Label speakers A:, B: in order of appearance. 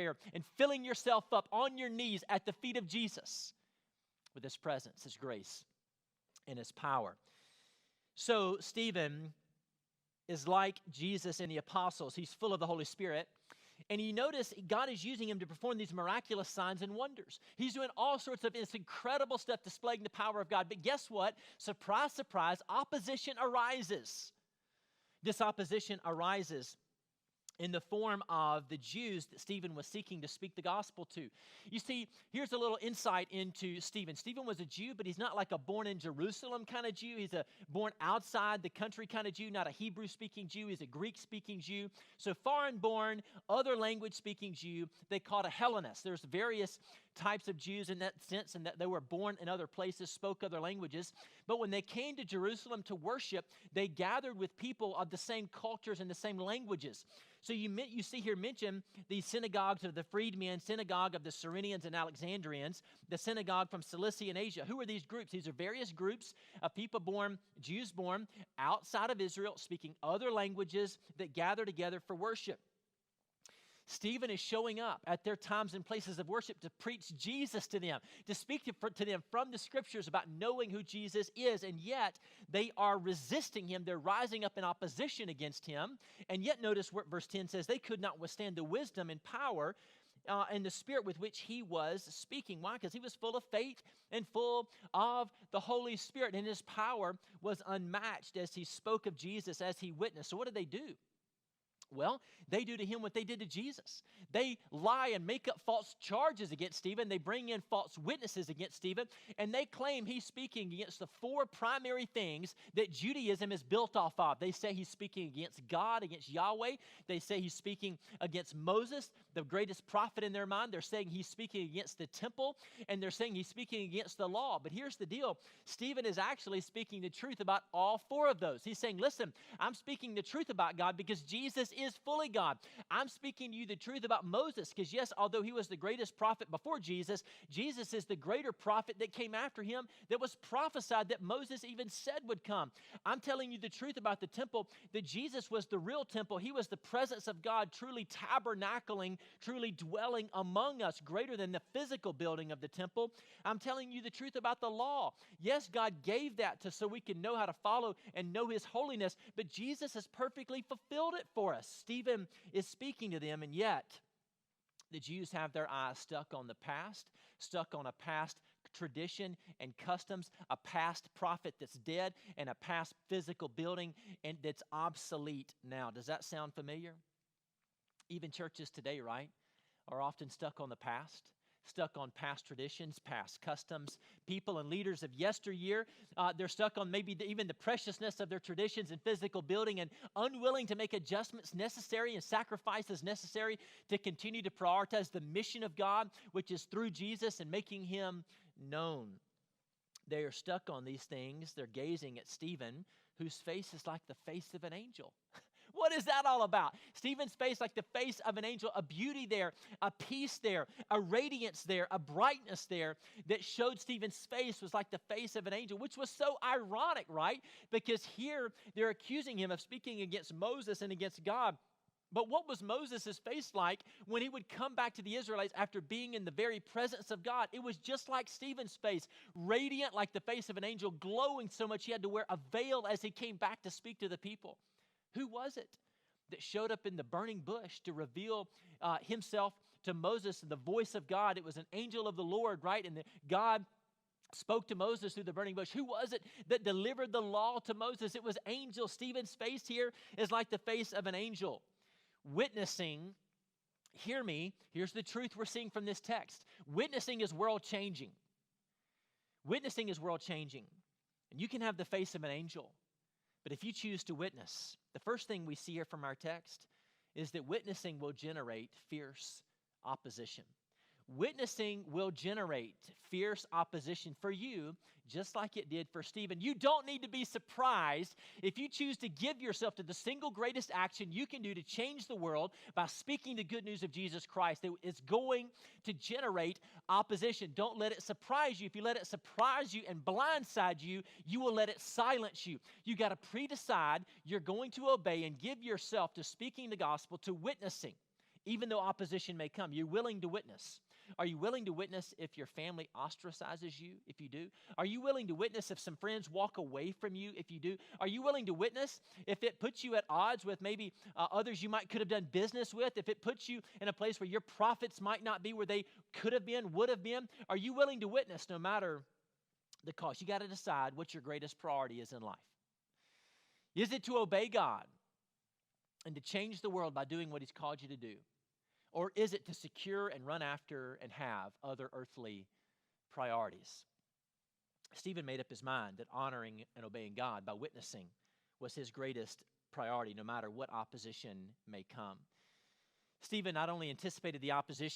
A: prayer and filling yourself up on your knees at the feet of Jesus with his presence, his grace, and his power. So Stephen is like Jesus and the apostles. He's full of the Holy Spirit. And you notice God is using him to perform these miraculous signs and wonders. He's doing all sorts of this incredible stuff displaying the power of God. But guess what? Surprise, surprise, opposition arises. This opposition arises in the form of the Jews that Stephen was seeking to speak the gospel to. You see, here's a little insight into Stephen. Stephen was a Jew, but he's not like a born in Jerusalem kind of Jew. He's a born outside the country kind of Jew, not a Hebrew-speaking Jew. He's a Greek-speaking Jew. So foreign-born, other language-speaking Jew, they called a Hellenist. There's various types of Jews in that sense, and that they were born in other places, spoke other languages. But when they came to Jerusalem to worship, they gathered with people of the same cultures and the same languages. So you see here mentioned the synagogues of the freedmen, synagogue of the Cyrenians and Alexandrians, the synagogue from Cilicia and Asia. Who are these groups? These are various groups of people born, Jews born outside of Israel, speaking other languages that gather together for worship. Stephen is showing up at their times and places of worship to preach Jesus to them, to speak to them from the scriptures about knowing who Jesus is, and yet they are resisting him. They're rising up in opposition against him, and yet notice what verse 10 says, they could not withstand the wisdom and power and the spirit with which he was speaking. Why? Because he was full of faith and full of the Holy Spirit, and his power was unmatched as he spoke of Jesus, as he witnessed. So what did they do? Well, they do to him what they did to Jesus. They lie and make up false charges against Stephen. They bring in false witnesses against Stephen, and they claim he's speaking against the four primary things that Judaism is built off of. They say he's speaking against God, against Yahweh. They say he's speaking against Moses, the greatest prophet in their mind. They're saying he's speaking against the temple, and they're saying he's speaking against the law. But here's the deal. Stephen is actually speaking the truth about all four of those. He's saying, listen, I'm speaking the truth about God because Jesus is fully God. I'm speaking to you the truth about Moses because, yes, although he was the greatest prophet before Jesus, Jesus is the greater prophet that came after him that was prophesied that Moses even said would come. I'm telling you the truth about the temple, that Jesus was the real temple. He was the presence of God truly tabernacling, truly dwelling among us, greater than the physical building of the temple. I'm telling you the truth about the law. Yes, God gave that so we can know how to follow and know his holiness, but Jesus has perfectly fulfilled it for us. Stephen is speaking to them, and yet the Jews have their eyes stuck on the past, stuck on a past tradition and customs, a past prophet that's dead, and a past physical building and that's obsolete now. Does that sound familiar? Even churches today, right, are often stuck on the past, stuck on past traditions, past customs. People and leaders of yesteryear, they're stuck on maybe even the preciousness of their traditions and physical building, and unwilling to make adjustments necessary and sacrifices necessary to continue to prioritize the mission of God, which is through Jesus and making him known. They are stuck on these things. They're gazing at Stephen, whose face is like the face of an angel. What is that all about? Stephen's face like the face of an angel, a beauty there, a peace there, a radiance there, a brightness there that showed Stephen's face was like the face of an angel, which was so ironic, right? Because here they're accusing him of speaking against Moses and against God. But what was Moses' face like when he would come back to the Israelites after being in the very presence of God? It was just like Stephen's face, radiant like the face of an angel, glowing so much he had to wear a veil as he came back to speak to the people. Who was it that showed up in the burning bush to reveal himself to Moses and the voice of God? It was an angel of the Lord, right? And God spoke to Moses through the burning bush. Who was it that delivered the law to Moses? It was angel. Stephen's face here is like the face of an angel. Witnessing, hear me, here's the truth we're seeing from this text. Witnessing is world-changing. Witnessing is world-changing. And you can have the face of an angel. But if you choose to witness, the first thing we see here from our text is that witnessing will generate fierce opposition. Witnessing will generate fierce opposition for you, just like it did for Stephen. You don't need to be surprised if you choose to give yourself to the single greatest action you can do to change the world by speaking the good news of Jesus Christ. It's going to generate opposition. Don't let it surprise you. If you let it surprise you and blindside you, you will let it silence you. You got to pre-decide you're going to obey and give yourself to speaking the gospel, to witnessing. even though opposition may come? You're willing to witness. Are you willing to witness if your family ostracizes you, if you do? Are you willing to witness if some friends walk away from you, if you do? Are you willing to witness if it puts you at odds with maybe others you could have done business with, if it puts you in a place where your profits might not be where they could have been, would have been? Are you willing to witness no matter the cost? You got to decide what your greatest priority is in life. Is it to obey God and to change the world by doing what He's called you to do? Or is it to secure and run after and have other earthly priorities? Stephen made up his mind that honoring and obeying God by witnessing was his greatest priority, no matter what opposition may come. Stephen not only anticipated the opposition